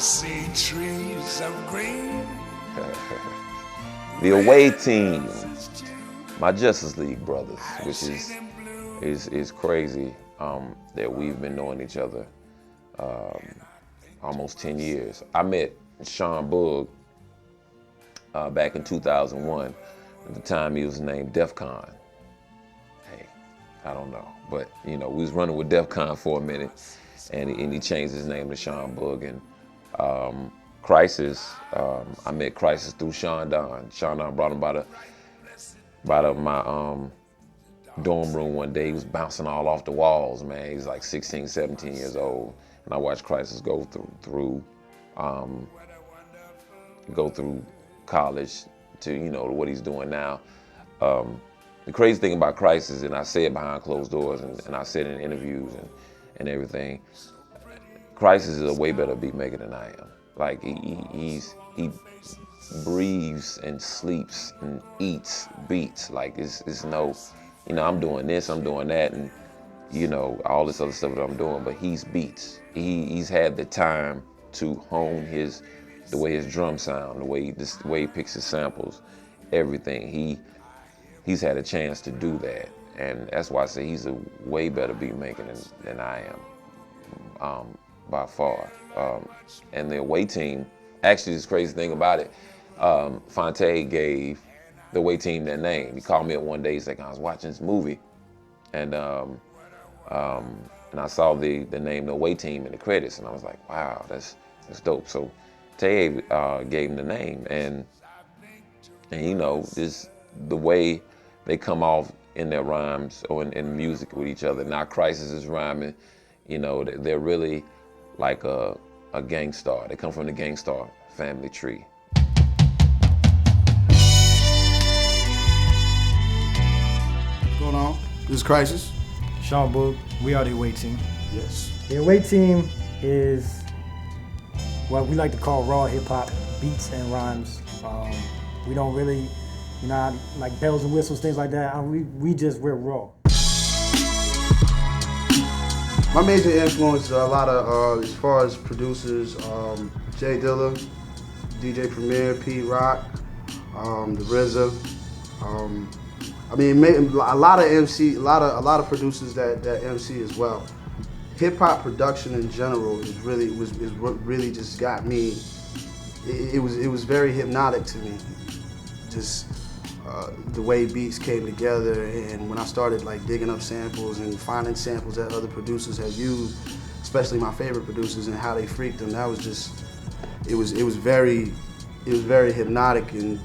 see trees of green. The away team, my Justice League brothers, which is crazy that we've been knowing each other almost 10 years. I met Sean Boog back in 2001. At the time, he was named Def Con. Hey, I don't know, but you know, we was running with Def Con for a minute, and he changed his name to Sean Boog. And Crisis, I met Crisis through Sean Don. Sean Don brought him by my dorm room one day. He was bouncing all off the walls, man. He was like 16, 17 years old, and I watched Crisis go through college to, you know, what he's doing now. The crazy thing about Crisis, and I say it behind closed doors, and I said it in interviews and everything, Crisis is a way better beat maker than I am. Like he breathes and sleeps and eats beats. Like it's no, you know, I'm doing this, I'm doing that, and you know, all this other stuff that I'm doing, but he's beats. He's had the time to hone the way his drum sound, the way he picks his samples, everything. He's had a chance to do that, and that's why I say he's a way better beat maker than I am, by far. And the away team, actually, this crazy thing about it, Fonte gave the away team their name. He called me up one day. He's like, I was watching this movie, and I saw the name, the away team, in the credits, and I was like, wow, that's dope. So Tay gave him the name, and you know, the way they come off in their rhymes or in music with each other. Now Crisis is rhyming, you know, they're really like a gangstar. They come from the gangstar family tree. What's going on? This is Crisis. Sean Boog, we are the away team. Yes. The away team is what we like to call raw hip hop, beats and rhymes. We don't really, you know, like bells and whistles, things like that. We're raw. My major influence are a lot of, as far as producers, Jay Dilla, DJ Premier, Pete Rock, the RZA. I mean, a lot of MC, a lot of producers that MC as well. Hip hop production in general is what really just got me. It was very hypnotic to me. Just the way beats came together, and when I started like digging up samples and finding samples that other producers have used, especially my favorite producers, and how they freaked them, that was just, it was very hypnotic and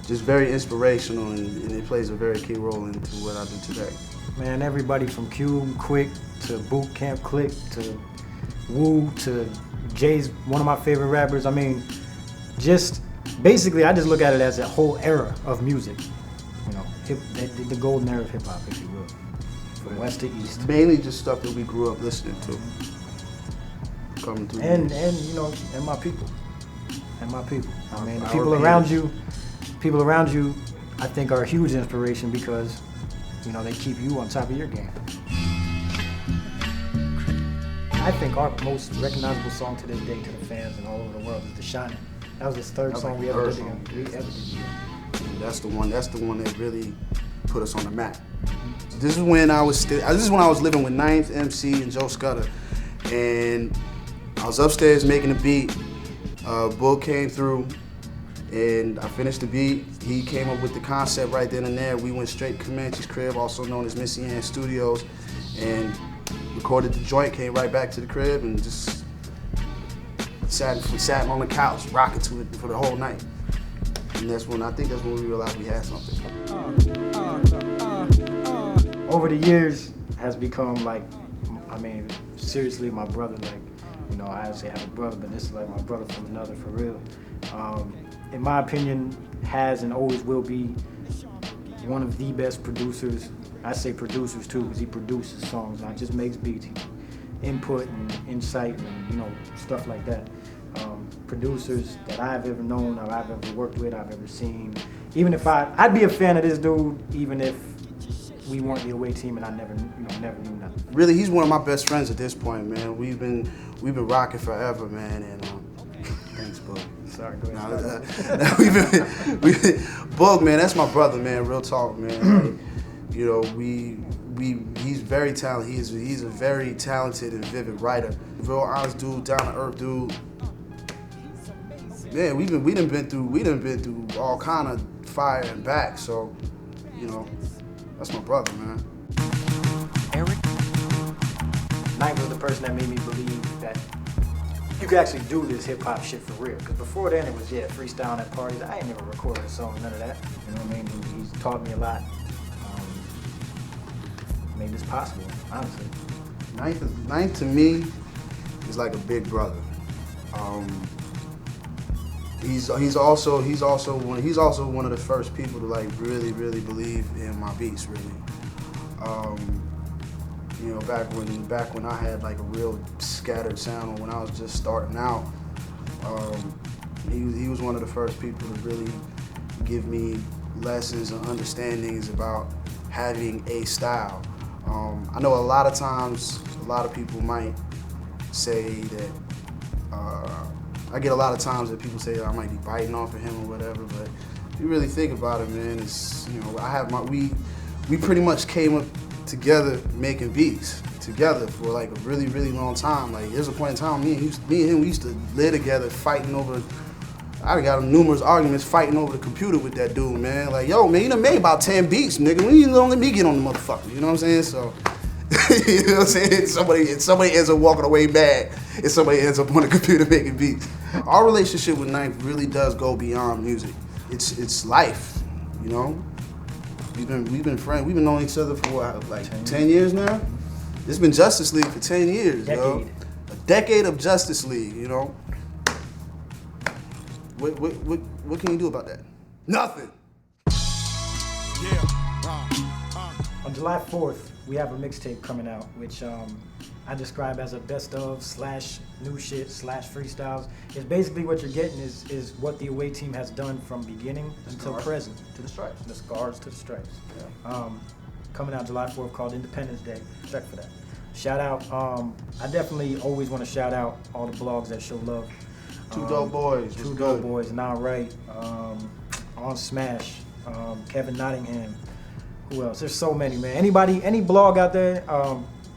just very inspirational, and it plays a very key role into what I do today. Man, everybody from Cube Quick to Boot Camp Click to Wu to Jay's one of my favorite rappers. I mean, just basically, I just look at it as a whole era of music. You know, the golden era of hip hop, if you will, from west to east. Mainly just stuff that we grew up listening to. Coming through. And you know, and my people. I mean, the people around you, I think, are a huge inspiration because, you know, they keep you on top of your game. I think our most recognizable song to this day to the fans and all over the world is The Shining. That was the third song we ever did together. That's the one that really put us on the map. This is when I was living with Ninth, MC, and Joe Scudder. And I was upstairs making a beat. Boog came through, and I finished the beat. He came up with the concept right then and there. We went straight to Comanche's crib, also known as Missy Ann Studios, and recorded the joint, came right back to the crib, and just sat on the couch, rocking to it for the whole night. And that's when we realized we had something. Over the years has become like, I mean, seriously, my brother. Like, you know, I actually have a brother, but this is like my brother from another, for real. In my opinion, has and always will be one of the best producers. I say producers too, because he produces songs, not just makes beats. Input and insight and, you know, stuff like that. Producers that I've ever known, or I've ever worked with, I've ever seen. Even if I'd be a fan of this dude, even if we weren't the away team and I never knew nothing. Really, he's one of my best friends at this point, man. We've been rocking forever, man, and Thanks, Boog. Sorry, go ahead. Boog, man, that's my brother, man. Real talk, man. Like, you know, he's very talented. He's a very talented and vivid writer. Real honest dude, down to earth dude. Man, we done been through all kind of fire and back. So, you know, that's my brother, man. Eric? Knight was the person that made me believe that you could actually do this hip hop shit for real. Because before then it was, freestyling at parties. I ain't never recorded a song, none of that. You know what I mean? He's taught me a lot. Made this possible, honestly. Ninth to me is like a big brother. He's also one of the first people to like really believe in my beats, really. You know, back when I had like a real scattered sound, or when I was just starting out, he was one of the first people to really give me lessons and understandings about having a style. I know a lot of times, a lot of people might say that, I get a lot of times that people say that I might be biting off of him or whatever, but if you really think about it, man, it's, you know, we pretty much came up together making beats together for like a really long time. Like there's a point in time, me and him, we used to live together fighting over, I got numerous arguments fighting over the computer with that dude, man. Like, yo, man, you done made about 10 beats, nigga. When you don't let me get on the motherfucker, you know what I'm saying? So, you know what I'm saying? Somebody ends up walking away mad, and somebody ends up on the computer making beats. Our relationship with Knife really does go beyond music. It's life, you know? We've been friends. We've been knowing each other for what, like 10 years now? It's been Justice League for 10 years, yo. A decade of Justice League, you know? What can you do about that? Nothing. On July 4th, we have a mixtape coming out, which I describe as a best of / new shit / freestyles. It's basically what you're getting is what the away team has done from beginning until present. To the stripes. The scars to the stripes. Yeah. Coming out July 4th, called Independence Day. Check for that. Shout out, I definitely always want to shout out all the blogs that show love. Two Dope Boys. Two Dope Boys, Not Right, On Smash, Kevin Nottingham. Who else? There's so many, man. Any blog out there,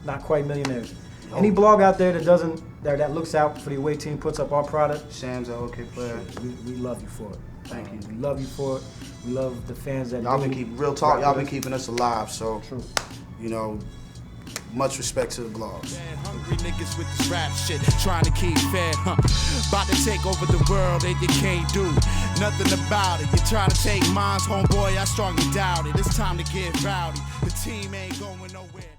Not Quite Millionaires. Any blog out there that looks out for the away team, puts up our product. Sam's an OK player. We love you for it. Thank you. We love you for it. We love the fans that y'all do. Real talk, y'all been keeping us alive, so True. You know, much respect to the blogs. Hungry niggas with this rap shit, trying to keep fed, About to take over the world, and you can't do nothing about it. You're trying to take mines, homeboy, I strongly doubt it. It's time to get rowdy. The team ain't going nowhere.